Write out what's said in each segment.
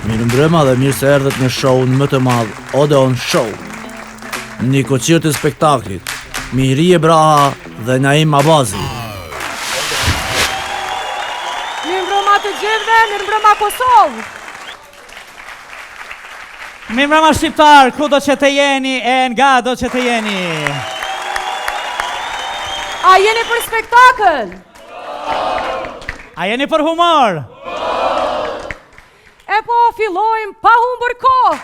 Mirëmbrëma dhe mirë se erdhët në show-n më të madh, Odeon Show. Një koncert të spektaklit, Mihrie Braha dhe Naim Abazi. Mirëmbrëma të gjithëve, mirëmbrëma Kosovë. Mirëmbrëma shqiptar, ku do që të jeni e nga do që të jeni. A jeni për spektakël? A jeni për humor? E po, fillojmë pa humbur kohë.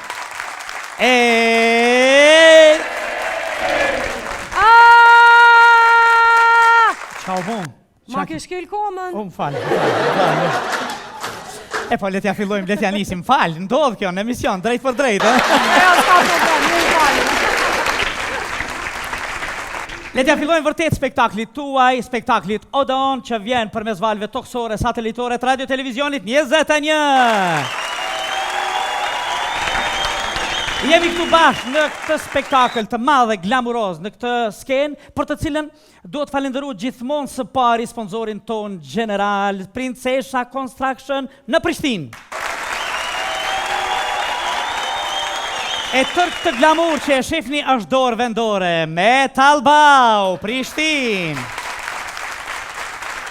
Qa u bun? Ma ke shkel komën. Më falë. E po, letja fillojmë, letja nisim, falë, ndodhë kjo në emision, drejt për drejt, Letja fillojmë vërtet spektaklit tuaj, spektaklit Odeon, që vjen përmes valve toksore, satelitore, të radio televizionit 21. Jemi këtu bashkë në këtë spektakl të madhe, glamuroz, në këtë skenë, për të cilën duhet falenderu gjithmonë së pari sponsorin ton general, Princesha Construction në Prishtinë. E tërë këtë glamur që e shifni është dorë vendore, Metal Bau, Prishtinë.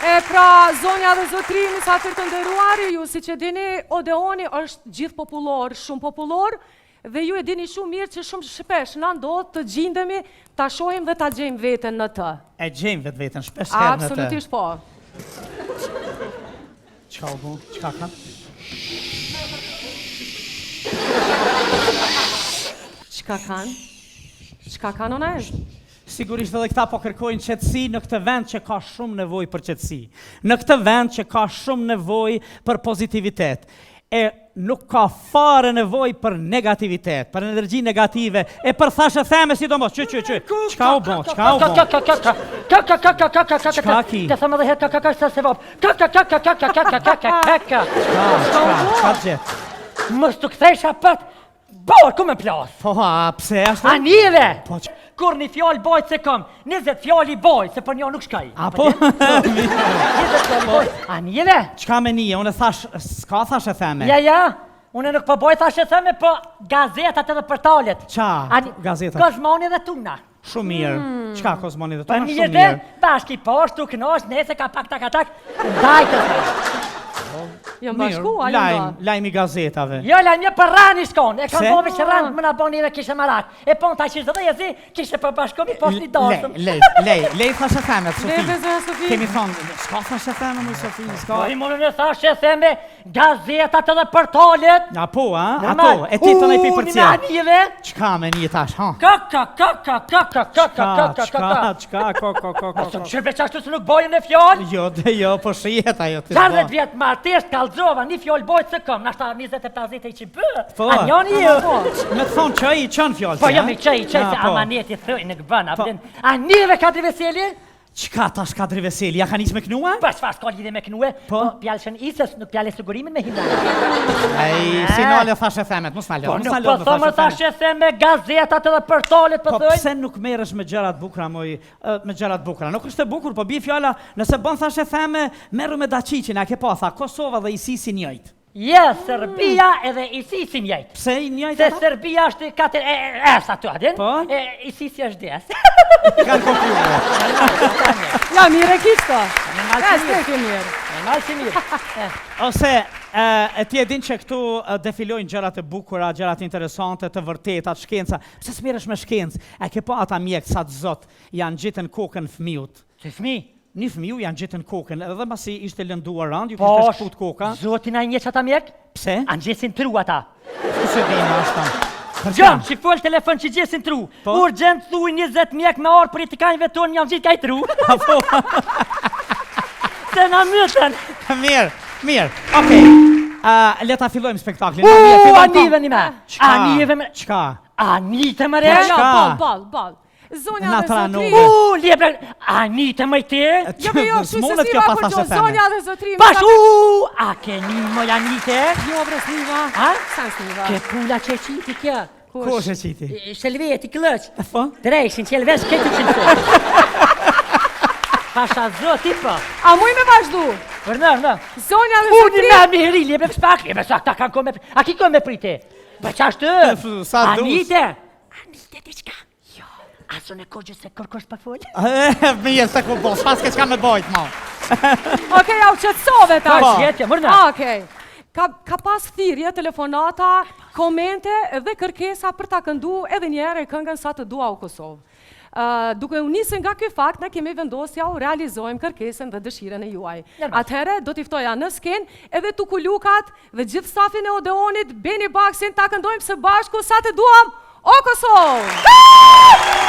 E pra, zonja dhe zotri, mysafir të nderuari, ju si që dini, Odeoni është gjithë popullor, shumë popullor, dhe ju e dini shumë mirë që shumë shpesh në ndodhë të gjindemi, ta shohim dhe ta gjejmë veten në të. E gjejmë vetën shpesh herë në të. Absolutisht po. Qa u bu? Qa ka? Qka kanë? Qka kanë ona e? Sigurisht edhe këta po kërkojnë qetësi në këtë vend që ka shumë nevojë për qetësi. Në këtë vend që ka shumë nevojë për pozitivitet. E nuk ka fare nevojë për negativitet, për energji negative, e për thashë theme sidomos. Qka u bon? Qka u bon? Qka ki? Të thëmë edhe herë se se vop. Qka gjithë? Mës të kthesha pët, borë ku me plasë. Po, a, pse ashtë? Anive! Po, Kur një fjallë bojtë se kom, 20 fjallë i bojtë, se për një nuk shkaj. a po? 20 fjallë i bojtë. Anive! Qka me nije? Unë thash, s'ka thash e theme? Ja, unë nuk po bojtë thash e theme, po gazetat edhe portalet. Qa? Gazetat? Kozmoni dhe tuna. Shumë mirë. Qka Kozmoni dhe Për tuna? mirë Shumë dhe, mirë. bashki poshtë, u kënosh, nese ka pak tak, dajtë. Jëm bashku, a jëm do? Lajmi gazetave. Jo, lajmë për rani shkon, e kam Pse? bove që ranë më na boni dhe kishe marat. E po në ta qishtë dhe jezi, kishe për bashkomi poshtë një dasëm. Lej thash e theme, Sofi. Lej, bezë, Sofi. Kemi thonë, s'ka thash e theme, më Sofi, s'ka. Po i më në thash e theme, gazetat edhe portalet. A po, a? Ato, e ti të nejpi për Unë cjerë. me anive. Qka me një tash, ha? Së qërbe qashtu se nuk bojën e fjallë. Jo, po shijet ajo të 40 vjetë martesht kalzova, një fjallë bojtë se kom, nashta 20-50 e që bë. Po. A njoni ju. Me të thonë që i qënë fjallë. Po jam i qej, se amaneti thëj në këbën, a njëve Kadri Veseli? Qka tash Kadri Veseli, ja ka njës me knua? Për çfarë s'ka lidhje me knue, Po? po pjallëshën isës, nuk pjallë sigurimin me hina. Ej, si nalë thash e themet, mos nalë. Po nuk po thëmë thash e them me gazetat edhe portalet Po po thëj. pse nuk merresh me gjërat bukura, moj, me gjërat bukura? Nuk është e bukur, po bie fjala, nëse bën thash e theme, merru me daqiqin, a ke pa, tha Kosova dhe ISIS-i njëjtë. Je, Serbia edhe ISIS-i njëjtë. Pse i njëjtë Se ata? Serbia është katër es aty, adin? Po? ISIS-i është des. Kanë konflikt. Ja, mire kishto. Në Ste ke mirë. malë që mirë. Ose, e ti e din që këtu defilojnë gjërat e bukura, gjërat interesante, të vërtetat, shkenca. Pse s'merresh me shkencë? E ke pa ata mjekë sa të zot janë gjitën kokën fëmijut. Se fmi, Një fëmiu janë gjetën kokën, edhe masi ishte lënduar rand, ju Po, kishte shkut koka. zoti na nje që ata mjek? Pse? Anë gjesin tru ata. Se vjen ashta. Gjëm, që fol telefon që gjesin tru. Po? Urgent thuj 20 mjek me orë për i të kanjve tonë janë gjithë ka i tru. Se na mytën. Mirë. Okej. Le ta fillojmë spektaklin. Anive një me. Anive me. Çka? Anite më re. Ja, ball. Zonja Na dhe tranu. zotri. Liebra. Anite më ti. Jo, shu se Smolet kjo sniva pas kur ashe gjo, feme. zonja dhe zotri. Pash, a ke një moj Anite? Jo, bre, sniva. Ha? Sa sniva? Ke pula që qiti kja. Kush e qiti? Shelveti këllëq. Po? Drejshin që elvesh këtë që në Pasha zoti po. A muj me vazhdu? Vërnë. Zonja dhe Unë zotri. me mihri, liebe shpak, liebe sa ta kanë kome. A ki kome prite? Pa qashtë? Sa dus? Anite diçka. Jo. Aso në kogjë se kërkosh pa folë? Mirë, se ku bo, s'pas ke qka me bojt, ma. Okej, au qëtësove ta. Po, qetje, mërna. Okej. Ka pas thirrje, telefonata, komente dhe kërkesa për ta këndu edhe njerë këngën Sa të dua o Kosovë. Duke u nisë nga ky fakt, ne kemi vendosja u realizojmë kërkesën dhe dëshiren e juaj. Atëherë, do t'i ftoja në sken edhe Tukulukat dhe gjithë stafin e Odeonit, Beni Baksin, ta këndojmë së bashku Sa të duam o Kosovë!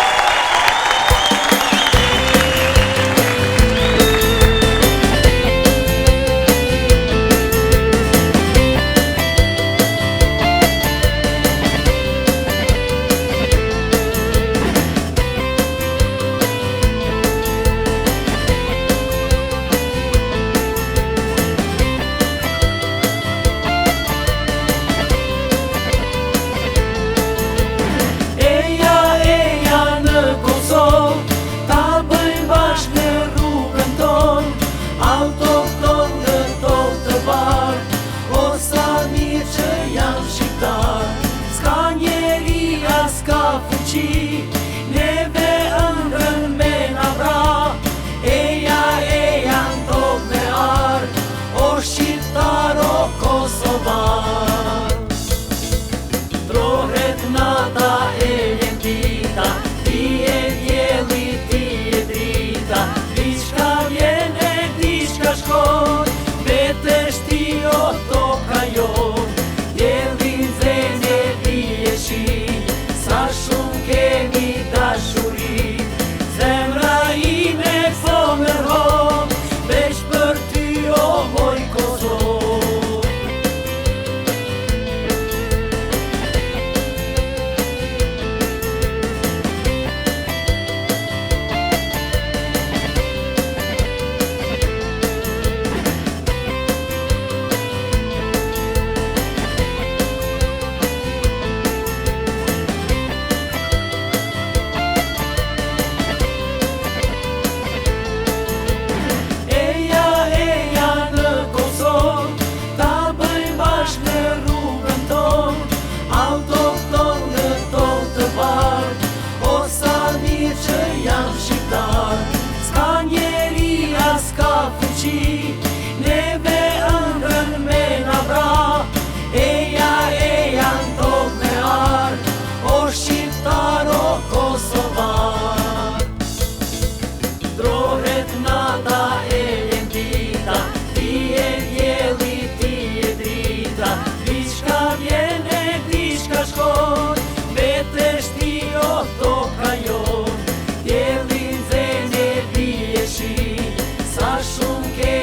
Sa shumë ke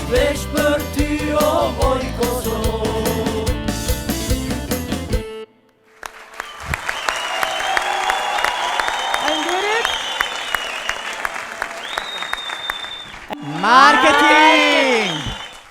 veç për ty o oj Kosovë. Faleminderit. Marketing!